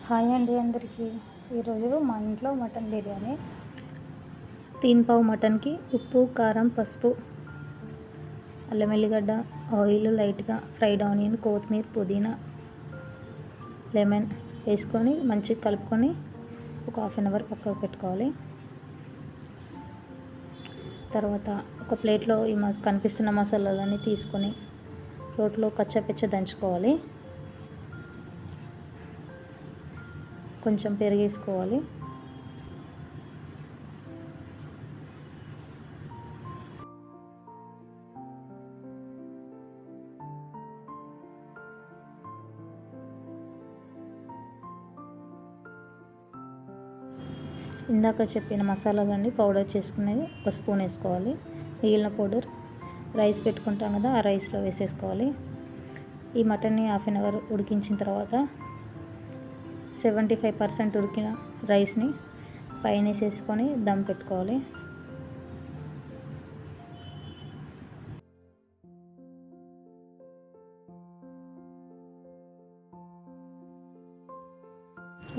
Hi అండి అందరికీ. ఈరోజు మా ఇంట్లో మటన్ బిర్యానీ. 3 పావు మటన్కి ఉప్పు, కారం, పసుపు, అల్లం వెల్లిగడ్డ, ఆయిల్, లైట్గా ఫ్రైడ్ ఆనియన్, కొత్తిమీర, పుదీనా, లెమన్ వేసుకొని మంచిగా కలుపుకొని ఒక హాఫ్ అన్ అవర్ పక్కకు పెట్టుకోవాలి. తర్వాత ఒక ప్లేట్లో ఈ కనిపిస్తున్న మసాలాలన్నీ తీసుకొని రోట్లో కచ్చపిచ్చ దంచుకోవాలి. కొంచెం పెరిగేసుకోవాలి. ఇందాక చెప్పిన మసాలాలన్నీ పౌడర్ చేసుకునేది ఒక స్పూన్ వేసుకోవాలి. మిగిలిన పౌడర్ రైస్ పెట్టుకుంటాం కదా, ఆ రైస్లో వేసేసుకోవాలి. ఈ మటన్ని హాఫ్ అన్ అవర్ ఉడికించిన తర్వాత 75% ఉడికిన రైస్ని పైన వేసేసుకొని దమ్ పెట్టుకోవాలి.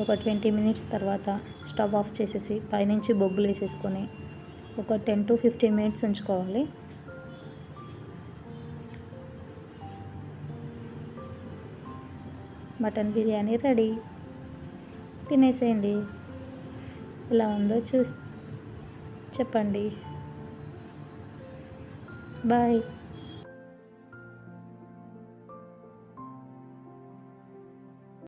ఒక 20 మినిట్స్ తర్వాత స్టవ్ ఆఫ్ చేసేసి పైనుంచి బొగ్గులు వేసేసుకొని ఒక 10 to 15 మినిట్స్ ఉంచుకోవాలి. Mutton biryani ready. తినేసేయండి. ఎలా ఉందో చెప్పండి. బాయ్.